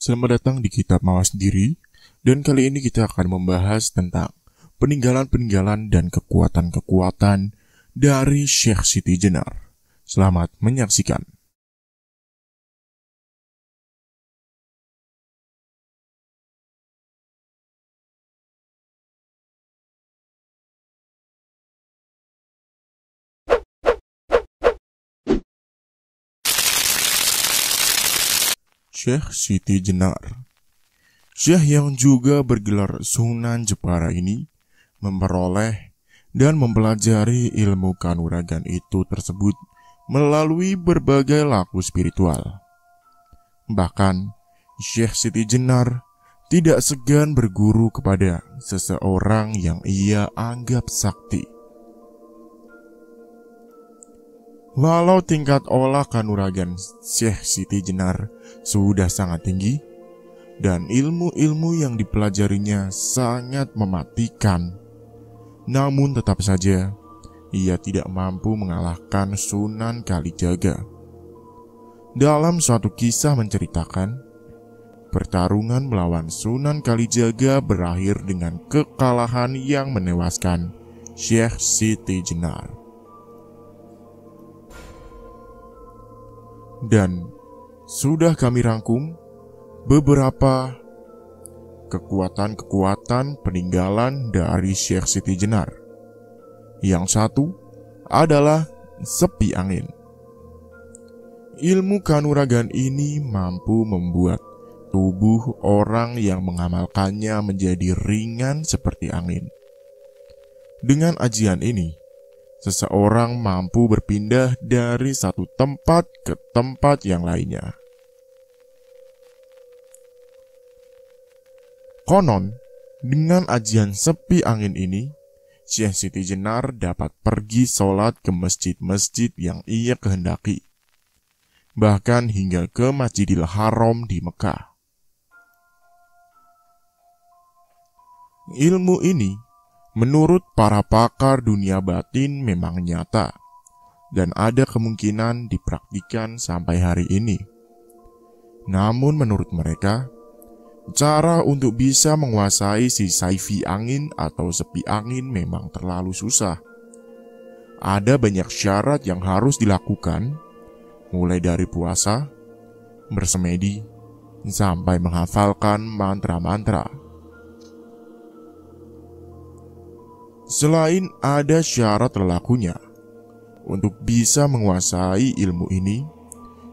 Selamat datang di Kitab Mawas Diri, dan kali ini kita akan membahas tentang peninggalan-peninggalan dan kekuatan-kekuatan dari Syekh Siti Jenar. Selamat menyaksikan. Syekh Siti Jenar. Syekh yang juga bergelar Sunan Jepara ini memperoleh dan mempelajari ilmu kanuragan itu tersebut melalui berbagai laku spiritual. Bahkan, Syekh Siti Jenar tidak segan berguru kepada seseorang yang ia anggap sakti. Walau tingkat olah kanuragan Syekh Siti Jenar sudah sangat tinggi dan ilmu-ilmu yang dipelajarinya sangat mematikan, namun tetap saja ia tidak mampu mengalahkan Sunan Kalijaga. Dalam suatu kisah menceritakan, pertarungan melawan Sunan Kalijaga berakhir dengan kekalahan yang menewaskan Syekh Siti Jenar. Dan sudah kami rangkum beberapa kekuatan-kekuatan peninggalan dari Syekh Siti Jenar. Yang satu adalah sepi angin. Ilmu kanuragan ini mampu membuat tubuh orang yang mengamalkannya menjadi ringan seperti angin. Dengan ajian ini, seseorang mampu berpindah dari satu tempat ke tempat yang lainnya. Konon, dengan ajian sepi angin ini, Syekh Siti Jenar dapat pergi sholat ke masjid-masjid yang ia kehendaki, bahkan hingga ke Masjidil Haram di Mekah. Ilmu ini menurut para pakar dunia batin memang nyata dan ada kemungkinan dipraktikkan sampai hari ini. Namun menurut mereka, cara untuk bisa menguasai si saifi angin atau sepi angin memang terlalu susah. Ada banyak syarat yang harus dilakukan, mulai dari puasa, bersemedi, sampai menghafalkan mantra-mantra. Selain ada syarat lelakunya, untuk bisa menguasai ilmu ini,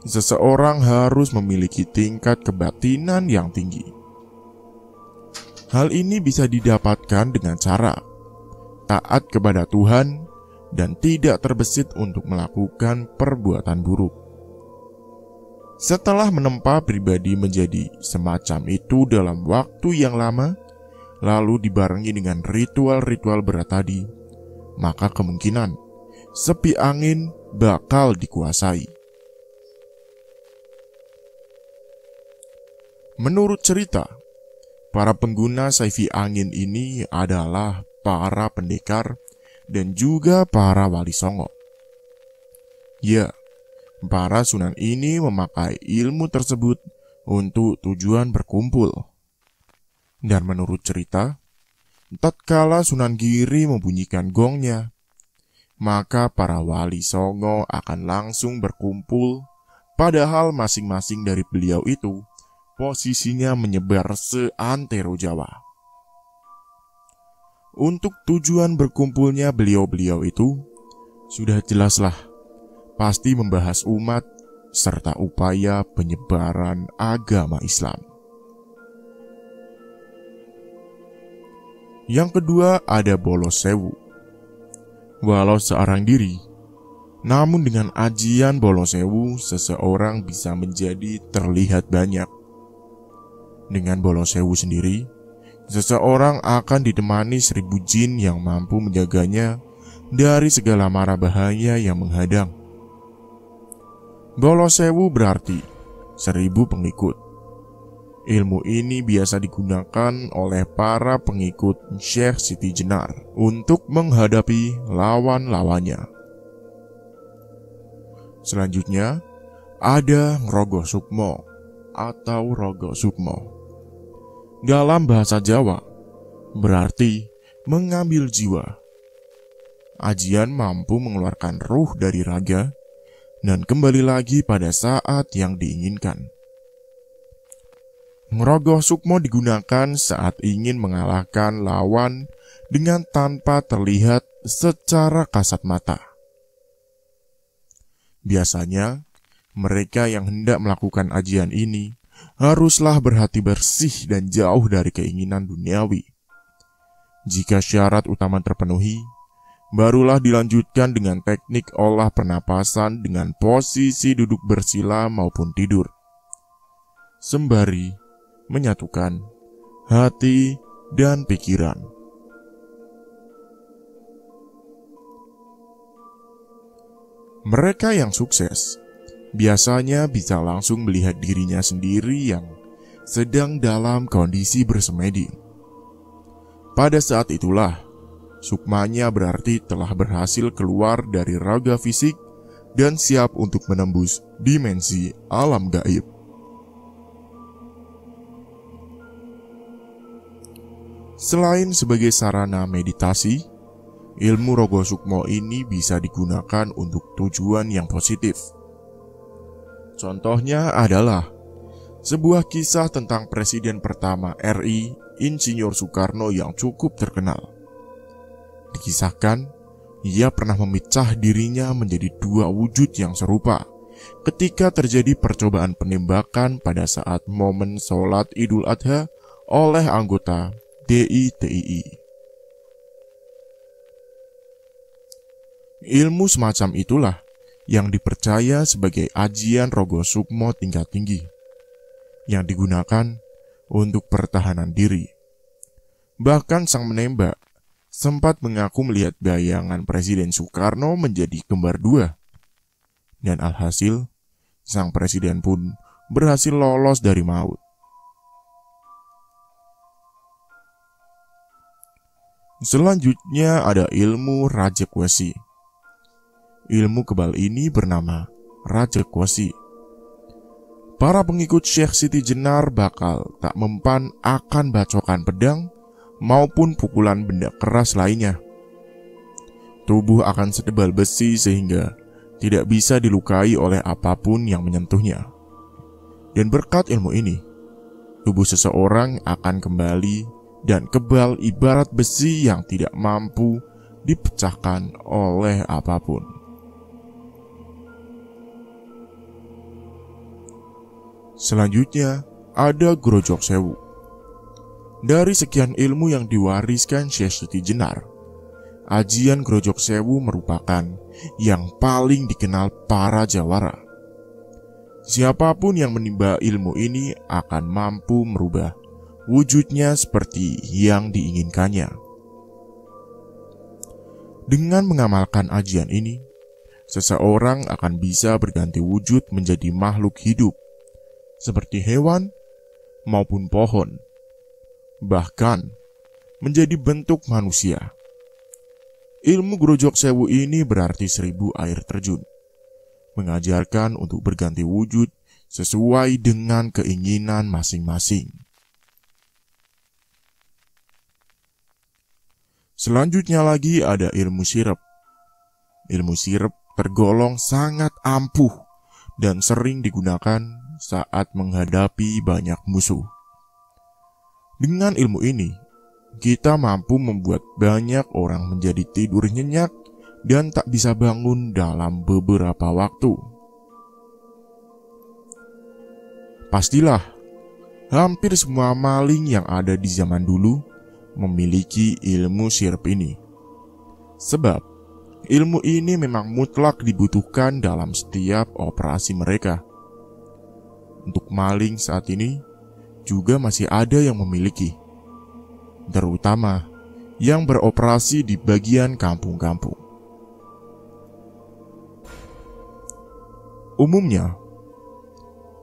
seseorang harus memiliki tingkat kebatinan yang tinggi. Hal ini bisa didapatkan dengan cara taat kepada Tuhan dan tidak terbesit untuk melakukan perbuatan buruk. Setelah menempa pribadi menjadi semacam itu dalam waktu yang lama, lalu dibarengi dengan ritual-ritual berat tadi, maka kemungkinan sepi angin bakal dikuasai. Menurut cerita, para pengguna saifi angin ini adalah para pendekar dan juga para wali songo. Ya, para sunan ini memakai ilmu tersebut untuk tujuan berkumpul. Dan menurut cerita, tatkala Sunan Giri membunyikan gongnya, maka para wali songo akan langsung berkumpul, padahal masing-masing dari beliau itu posisinya menyebar seantero Jawa. Untuk tujuan berkumpulnya beliau-beliau itu, sudah jelaslah, pasti membahas umat serta upaya penyebaran agama Islam. Yang kedua ada bolos sewu. Walau seorang diri, namun dengan ajian bolos sewu, seseorang bisa menjadi terlihat banyak. Dengan bolos sewu sendiri, seseorang akan ditemani 1000 jin yang mampu menjaganya dari segala mara bahaya yang menghadang. Bolos sewu berarti 1000 pengikut. Ilmu ini biasa digunakan oleh para pengikut Syekh Siti Jenar untuk menghadapi lawan-lawannya. Selanjutnya, ada Ngrogoh Sukmo. atau Rogo Sukmo. Dalam bahasa Jawa, berarti mengambil jiwa. Ajian mampu mengeluarkan ruh dari raga dan kembali lagi pada saat yang diinginkan. Rogo Sukmo digunakan saat ingin mengalahkan lawan dengan tanpa terlihat secara kasat mata. Biasanya, mereka yang hendak melakukan ajian ini haruslah berhati bersih dan jauh dari keinginan duniawi. Jika syarat utama terpenuhi, barulah dilanjutkan dengan teknik olah pernapasan dengan posisi duduk bersila maupun tidur, sembari menyatukan hati dan pikiran. Mereka yang sukses biasanya bisa langsung melihat dirinya sendiri yang sedang dalam kondisi bersemedi. Pada saat itulah, sukmanya berarti telah berhasil keluar dari raga fisik dan siap untuk menembus dimensi alam gaib. Selain sebagai sarana meditasi, ilmu Rogo Sukmo ini bisa digunakan untuk tujuan yang positif. Contohnya adalah sebuah kisah tentang Presiden pertama RI, Insinyur Soekarno yang cukup terkenal. Dikisahkan, ia pernah memecah dirinya menjadi dua wujud yang serupa ketika terjadi percobaan penembakan pada saat momen sholat Idul Adha oleh anggota DITII. Ilmu semacam itulah yang dipercaya sebagai ajian Rogo Sukmo tingkat tinggi, yang digunakan untuk pertahanan diri. Bahkan sang menembak sempat mengaku melihat bayangan Presiden Soekarno menjadi kembar dua. Dan alhasil, sang presiden pun berhasil lolos dari maut. Selanjutnya ada ilmu Rajakwesi. Ilmu kebal ini bernama Rajakwesi. Para pengikut Syekh Siti Jenar bakal tak mempan akan bacokan pedang maupun pukulan benda keras lainnya. Tubuh akan setebal besi sehingga tidak bisa dilukai oleh apapun yang menyentuhnya. Dan berkat ilmu ini, tubuh seseorang akan kembali dan kebal ibarat besi yang tidak mampu dipecahkan oleh apapun. Selanjutnya ada Grojok Sewu. Dari sekian ilmu yang diwariskan Syekh Siti Jenar, ajian Grojok Sewu merupakan yang paling dikenal para jawara. Siapapun yang menimba ilmu ini akan mampu merubah wujudnya seperti yang diinginkannya. Dengan mengamalkan ajian ini, seseorang akan bisa berganti wujud menjadi makhluk hidup, seperti hewan maupun pohon, bahkan menjadi bentuk manusia. Ilmu Grojok Sewu ini berarti 1000 air terjun, mengajarkan untuk berganti wujud sesuai dengan keinginan masing-masing. Selanjutnya lagi ada ilmu sirep. Ilmu sirep tergolong sangat ampuh dan sering digunakan saat menghadapi banyak musuh. Dengan ilmu ini, kita mampu membuat banyak orang menjadi tidur nyenyak dan tak bisa bangun dalam beberapa waktu. Pastilah, hampir semua maling yang ada di zaman dulu memiliki ilmu sirep ini. Sebab, ilmu ini memang mutlak dibutuhkan dalam setiap operasi mereka. Untuk maling saat ini juga masih ada yang memiliki, terutama yang beroperasi di bagian kampung-kampung. Umumnya,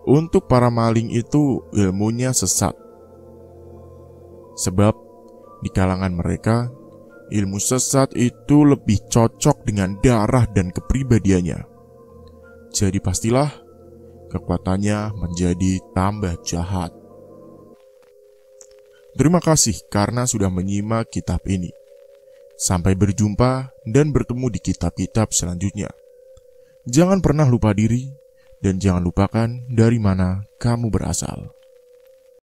untuk para maling itu ilmunya sesat. Sebab di kalangan mereka, ilmu sesat itu lebih cocok dengan darah dan kepribadiannya. Jadi pastilah kekuatannya menjadi tambah jahat. Terima kasih karena sudah menyimak kitab ini. Sampai berjumpa dan bertemu di kitab-kitab selanjutnya. Jangan pernah lupa diri dan jangan lupakan dari mana kamu berasal.